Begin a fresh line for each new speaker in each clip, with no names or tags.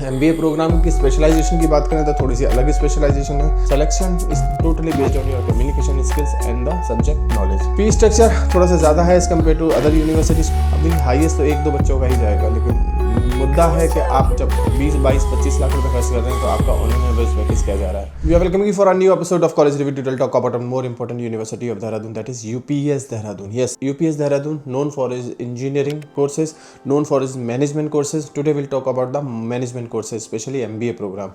MBA programme की specialisation की बात करें तो थोड़ी सी अलग स्पेशलाइजेशन है। Selection is totally based on your communication skills and the subject knowledge. Fee structure थोड़ा सा ज़्यादा है as compare to other universities. अभी हाईएस्ट तो 1-2 बच्चों का ही जाएगा, लेकिन मुद्दा है कि आप जब 20, 22, 25 लाख रुपए खर्च कर रहे हैं तो आपका ऑन एन एवरेज पैकेज क्या जा रहा है। We are welcoming you for a new episode of college review to talk about a more important university of Dehradun, that is UPS Dehradun. Yes, UPS Dehradun known for its engineering courses, known for its management courses. Today we'll talk about the management courses, especially MBA programme.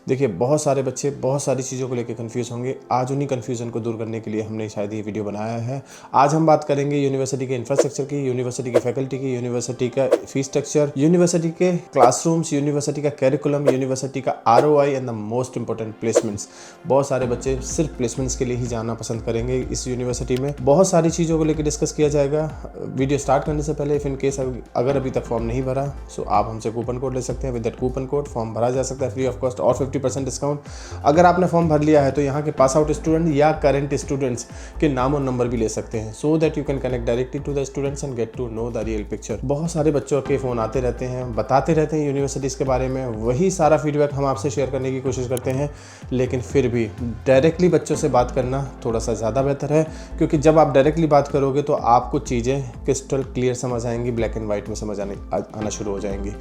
देखिए, बहुत सारे बच्चे बहुत सारी चीज़ों को लेकर confuse होंगे। आज उन्हीं कन्फ्यूजन को दूर करने के लिए हमने शायद ये वीडियो बनाया है। आज हम बात करेंगे यूनिवर्सिटी के इंफ्रास्ट्रक्चर की, यूनिवर्सिटी के फैकल्टी की, यूनिवर्सिटी का फीस स्ट्रक्चर, यूनिवर्सिटी के क्लासरूम्स, यूनिवर्सिटी का कैरिकुलम, यूनिवर्सिटी का ROI and the most important placements. बहुत सारे बच्चे सिर्फ प्लेसमेंट्स के लिए ही जाना पसंद करेंगे इस यूनिवर्सिटी में। बहुत सारी चीज़ों को लेकर डिस्कस किया जाएगा। वीडियो स्टार्ट करने से पहले इफ इन केस अगर अभी तक फॉर्म नहीं भरा सो आप हमसे कूपन कोड ले सकते हैं। With that coupon code form भरा जा सकता है फ्री ऑफ कॉस्ट और 50% डिस्काउंट। अगर आपने फॉर्म भर लिया है तो यहाँ के पास आउट स्टूडेंट या करेंट स्टूडेंट्स के नाम और नंबर भी ले सकते हैं, so that you can connect directly to the students and get to know the real picture. बहुत सारे बच्चों के फ़ोन आते रहते हैं, बताते रहते हैं यूनिवर्सिटीज़ के बारे में, वही सारा फीडबैक हम आपसे शेयर करने की कोशिश करते हैं। लेकिन फिर भी डायरेक्टली बच्चों से बात करना थोड़ा सा ज़्यादा बेहतर है, क्योंकि जब आप डायरेक्टली बात करोगे तो आपको चीज़ें क्रिस्टल क्लियर समझ आएंगी, ब्लैक एंड वाइट में समझ आना शुरू हो जाएंगी।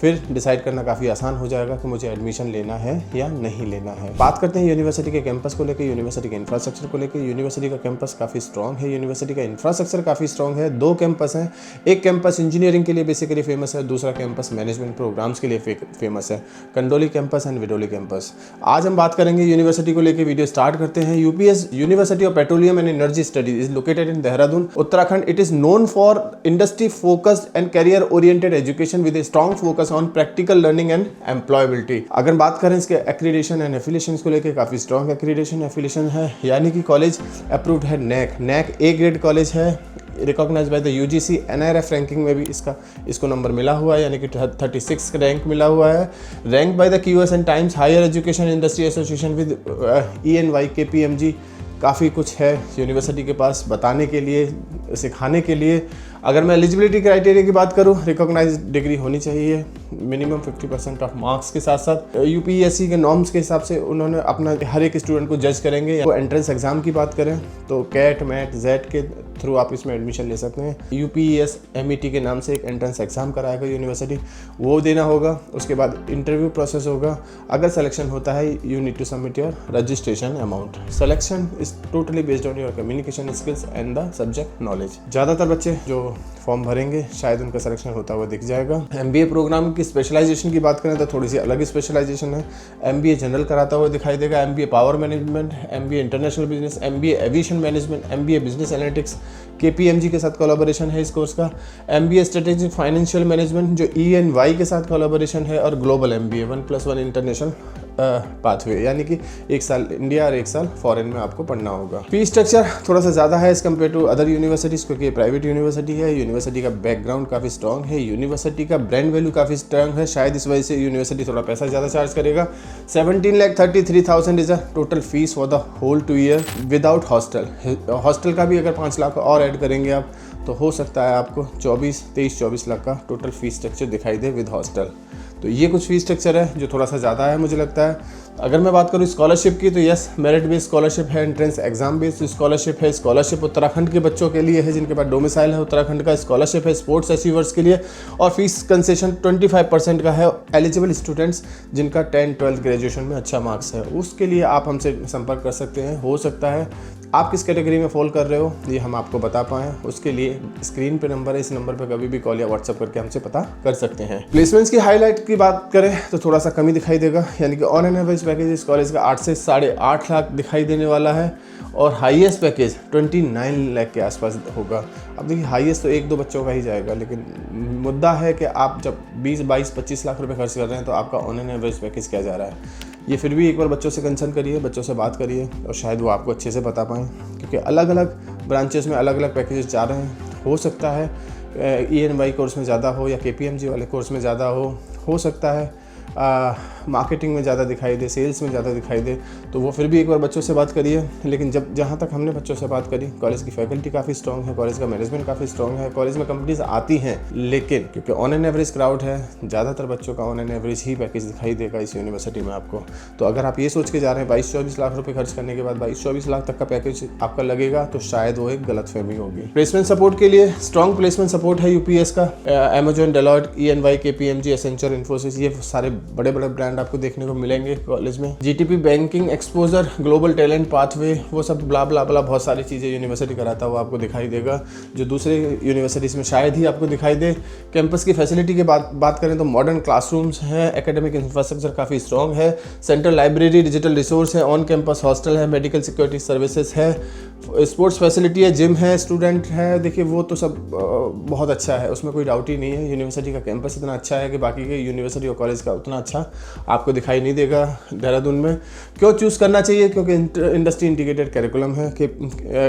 फिर डिसाइड करना काफ़ी आसान हो जाएगा कि मुझे एडमिशन लेना है या नहीं लेना है। बात करते हैं यूनिवर्सिटी के कैंपस को लेकर, यूनिवर्सिटी के इंफ्रास्ट्रक्चर को लेकर। यूनिवर्सिटी का कैंपस काफ़ी स्ट्रॉन्ग है, यूनिवर्सिटी का इंफ्रास्ट्रक्चर काफ़ी स्ट्रॉन्ग है। 2 कैंपस हैं, एक कैंपस इंजीनियरिंग के लिए बेसिकली फेमस है, दूसरा कैंपस मैनेजमेंट प्रोग्राम्स के लिए फेमस है, कंडोली कैंपस एंड विडोली कैंपस। आज हम बात करेंगे यूनिवर्सिटी को लेकर। वीडियो स्टार्ट करते हैं। UPS university of petroleum and energy studies is located in Dehradun, Uttarakhand. It is known for industry focused and career oriented education with a strong focus on practical learning and employability. अगर बात करें इसके accreditation and affiliation को लेकर, काफी strong accreditation affiliation है, यानी कि कॉलेज अप्रूव्ड है NAC A ग्रेड कॉलेज है, recognise by the UGC। NIRF ranking में भी इसको नंबर मिला हुआ है, यानी कि 36 रैंक मिला हुआ है। Rank by the QS and Times Higher Education Industry Association with ENY KPMG। काफ़ी कुछ है यूनिवर्सिटी के पास बताने के लिए, सिखाने के लिए। अगर मैं एलिजिबिलिटी क्राइटेरिया की बात करूं, रिकॉग्नाइज डिग्री होनी चाहिए, मिनिमम 50% ऑफ मार्क्स के साथ साथ UPSC के नॉर्म्स के हिसाब से उन्होंने अपना हर एक स्टूडेंट को जज करेंगे। वो एंट्रेंस एग्जाम की बात करें तो CAT, MAT, ZET के थ्रू आप इसमें एडमिशन ले सकते हैं। UPS MET के नाम से एक एंट्रेंस एग्जाम कराएगा यूनिवर्सिटी, वो देना होगा। उसके बाद इंटरव्यू प्रोसेस होगा। अगर सिलेक्शन होता है you need to submit your registration amount. Selection is totally based on your communication skills and the subject knowledge. ज़्यादातर बच्चे जो फॉर्म भरेंगे शायद उनका सिलेक्शन होता हुआ दिख जाएगा। MBA प्रोग्राम की स्पेशलाइजेशन की बात करें तो थोड़ी सी अलग स्पेशलाइजेशन है। MBA जनरल कराता हुआ दिखाई देगा, MBA power management, MBA international business, MBA aviation management, MBA business analytics, KPMG के साथ कोलैबोरेशन है इस कोर्स का। MBA स्ट्रेटेजिक फाइनेंशियल मैनेजमेंट जो ENY के साथ कोलैबोरेशन है, और ग्लोबल MBA 1+1 इंटरनेशनल पाथवे, यानी कि 1 साल इंडिया और 1 साल फॉरेन में आपको पढ़ना होगा। फी स्ट्रक्चर थोड़ा सा ज़्यादा है as compare to other universities, क्योंकि प्राइवेट यूनिवर्सिटी है। यूनिवर्सिटी का बैकग्राउंड काफ़ी स्ट्रॉन्ग है, यूनिवर्सिटी का ब्रांड वैल्यू काफ़ी स्ट्रॉन्ग है, शायद इस वजह से यूनिवर्सिटी थोड़ा पैसा ज़्यादा चार्ज करेगा। 17,33,000 is a total fees for the whole 2 year without hostel. Hostel का भी अगर 5 लाख और ऐड करेंगे आप तो हो सकता है आपको 23-24 लाख का टोटल फीस स्ट्रक्चर दिखाई दे विद हॉस्टल। तो ये कुछ फीस स्ट्रक्चर है जो थोड़ा सा ज़्यादा है मुझे लगता है। अगर मैं बात करूँ स्कॉलरशिप की तो यस, मेरिट बेस्ड स्कॉलरशिप है, एंट्रेंस एग्जाम बेस्ड स्कॉलरशिप है। स्कॉलरशिप उत्तराखंड के बच्चों के लिए है जिनके पास डोमिसाइल है उत्तराखंड का। स्कॉलरशिप है स्पोर्ट्स अचीवर्स के लिए, और फीस कंसेशन 25% का है एलिजिबल स्टूडेंट्स जिनका 10-12 ग्रेजुएशन में अच्छा मार्क्स है। उसके लिए आप हमसे संपर्क कर सकते हैं। हो सकता है आप किस कैटेगरी में फॉल कर रहे हो ये हम आपको बता पाएँ, उसके लिए स्क्रीन पे नंबर है, इस नंबर पे कभी भी कॉल या व्हाट्सअप करके हमसे पता कर सकते हैं। प्लेसमेंट्स की हाईलाइट की बात करें तो थोड़ा सा कमी दिखाई देगा, यानी कि ऑन एन एवरेज पैकेज इस कॉलेज का 8 से 8.5 लाख दिखाई देने वाला है, और हाईएस्ट पैकेज 29 लाख के आसपास होगा। अब देखिए, हाईएस्ट तो 1-2 बच्चों का ही जाएगा, लेकिन मुद्दा है कि आप जब 20, 22, 25 लाख रुपए खर्च कर रहे हैं तो आपका ऑन एन एवरेज पैकेज क्या जा रहा है। ये फिर भी एक बार बच्चों से कंसर्न करिए, बच्चों से बात करिए, और शायद वो आपको अच्छे से बता पाएँ, क्योंकि अलग अलग ब्रांचेस में अलग अलग पैकेजेस जा रहे हैं। हो सकता है ENY कोर्स में ज़्यादा हो या KPMG वाले कोर्स में ज़्यादा हो सकता है मार्केटिंग में ज़्यादा दिखाई दे, सेल्स में ज़्यादा दिखाई दे, तो वो फिर भी एक बार बच्चों से बात करिए। लेकिन जहाँ तक हमने बच्चों से बात करी, कॉलेज की फैकल्टी काफ़ी स्ट्रॉन्ग है, कॉलेज का मैनेजमेंट काफ़ी स्ट्रॉन्ग है, कॉलेज में कंपनीज आती हैं, लेकिन क्योंकि ऑन एन एवरेज क्राउड है, ज़्यादातर बच्चों का on an average he package दिखाई देगा इस यूनिवर्सिटी में आपको। तो अगर आप ये सोच के जा रहे हैं 22-24 लाख रुपये खर्च करने के बाद 22-24 लाख तक का पैकेज आपका लगेगा, तो शायद वो एक गलतफहमी होगी। प्लेसमेंट सपोर्ट के लिए स्ट्रॉन्ग प्लेसमेंट सपोर्ट है यूपीएस का। Amazon, Deloitte, EY, KPMG, Accenture, Infosys, ये सारे बड़े बड़े ब्रांड आपको देखने को मिलेंगे कॉलेज में। GTP, banking exposure, global talent pathway, वो सब ब्ला ब्ला ब्ला बहुत सारी चीज़ें यूनिवर्सिटी कराता हुआ आपको दिखाई देगा, जो दूसरे यूनिवर्सिटीज़ में शायद ही आपको दिखाई दे। कैंपस की फैसिलिटी की बात करें तो मॉडर्न क्लासरूम्स हैं, एकेडमिक इंफ्रास्ट्रक्चर काफ़ी स्ट्रॉन्ग है, सेंट्रल लाइब्रेरी, डिजिटल रिसोर्स है, ऑन कैंपस हॉस्टल है, मेडिकल सिक्योरिटी सर्विसेज है, स्पोर्ट्स फैसिलिटी है, जिम है, स्टूडेंट है। देखिए वो तो सब बहुत अच्छा है, उसमें कोई डाउट ही नहीं है। यूनिवर्सिटी का कैंपस इतना अच्छा है कि बाकी के यूनिवर्सिटी और कॉलेज का उतना अच्छा आपको दिखाई नहीं देगा देहरादून में। क्यों चूज़ करना चाहिए? क्योंकि इंडस्ट्री इंटीग्रेटेड करिकुलम है,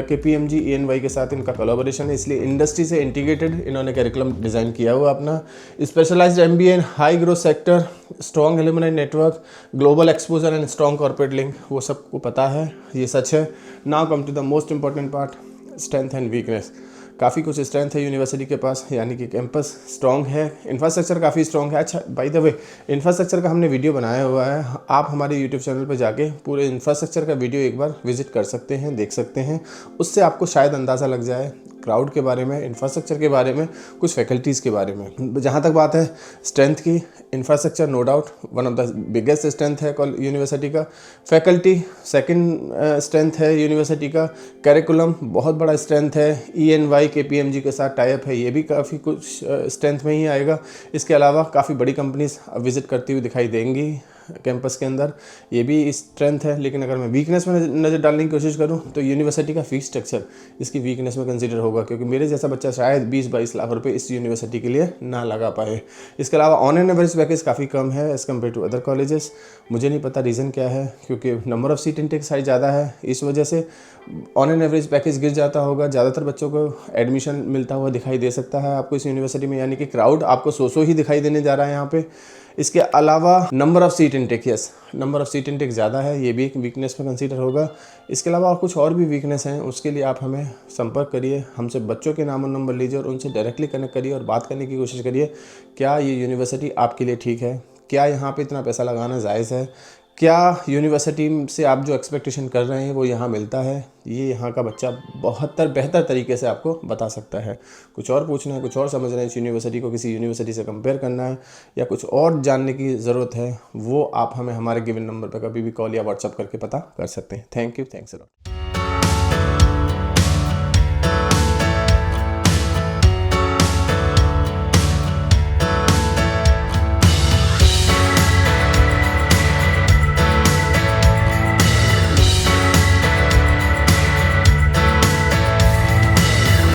KPMG, EY के साथ इनका कोलैबोरेशन है, इसलिए इंडस्ट्री से इंटीग्रेटेड इन्होंने करिकुलम डिज़ाइन किया हुआ अपना। Specialised MBA, high growth sector, strong alumni network, global exposure and strong corporate link, वो सबको पता है, ये सच है। Now come to the most important part, strength and weakness. काफ़ी कुछ स्ट्रेंथ है यूनिवर्सिटी के पास, यानी कि कैंपस स्ट्रॉन्ग है, इंफ्रास्ट्रक्चर काफ़ी स्ट्रॉन्ग है। अच्छा, बाय द वे, इंफ्रास्ट्रक्चर का हमने वीडियो बनाया हुआ है, आप हमारे यूट्यूब चैनल पर जाके पूरे इंफ्रास्ट्रक्चर का वीडियो एक बार विजिट कर सकते हैं, देख सकते हैं। उससे आपको शायद अंदाज़ा लग जाए क्राउड के बारे में, इंफ्रास्ट्रक्चर के बारे में, कुछ फैकल्टीज़ के बारे में। जहाँ तक बात है स्ट्रेंथ की, infrastructure no doubt one of the biggest strength है यूनिवर्सिटी का। फैकल्टी सेकंड स्ट्रेंथ है यूनिवर्सिटी का। करिकुलम बहुत बड़ा स्ट्रेंथ है, EY, KPMG के साथ टाई अप है, ये भी काफ़ी कुछ स्ट्रेंथ में ही आएगा। इसके अलावा काफ़ी बड़ी कंपनीज विजिट करती हुई दिखाई देंगी कैंपस के अंदर, ये भी स्ट्रेंथ है। लेकिन अगर मैं वीकनेस में नज़र डालने की कोशिश करूं तो यूनिवर्सिटी का फीस स्ट्रक्चर इसकी वीकनेस में कंसीडर होगा, क्योंकि मेरे जैसा बच्चा शायद 20-22 लाख रुपए इस यूनिवर्सिटी के लिए ना लगा पाए। इसके अलावा ऑन एन एवरेज पैकेज काफ़ी कम है as compare to other colleges. मुझे नहीं पता रीज़न क्या है, क्योंकि number of seat intake size ज़्यादा है, इस वजह से ऑन एन एवरेज पैकेज गिर जाता होगा। ज़्यादातर बच्चों को एडमिशन मिलता हुआ दिखाई दे सकता है आपको इस यूनिवर्सिटी में, यानी कि क्राउड आपको 100 ही दिखाई देने जा रहा है यहाँ पे। इसके अलावा number of seat intake, yes, number of seat intake ज़्यादा है, ये भी एक वीकनेस में कंसीडर होगा। इसके अलावा कुछ और भी वीकनेस हैं, उसके लिए आप हमें संपर्क करिए, हमसे बच्चों के नाम और नंबर लीजिए और उनसे डायरेक्टली कनेक्ट करिए और बात करने की कोशिश करिए। क्या ये यूनिवर्सिटी आपके लिए ठीक है? क्या यहाँ पे इतना पैसा लगाना जायज़ है? क्या यूनिवर्सिटी से आप जो एक्सपेक्टेशन कर रहे हैं वो यहाँ मिलता है? ये यहाँ का बच्चा बेहतर तरीके से आपको बता सकता है। कुछ और पूछना है, कुछ और समझना है, इस यूनिवर्सिटी को किसी यूनिवर्सिटी से कंपेयर करना है या कुछ और जानने की ज़रूरत है, वो आप हमें हमारे गिवन नंबर पर कभी भी कॉल या व्हाट्सअप करके पता कर सकते हैं। Thank you, thanks a lot.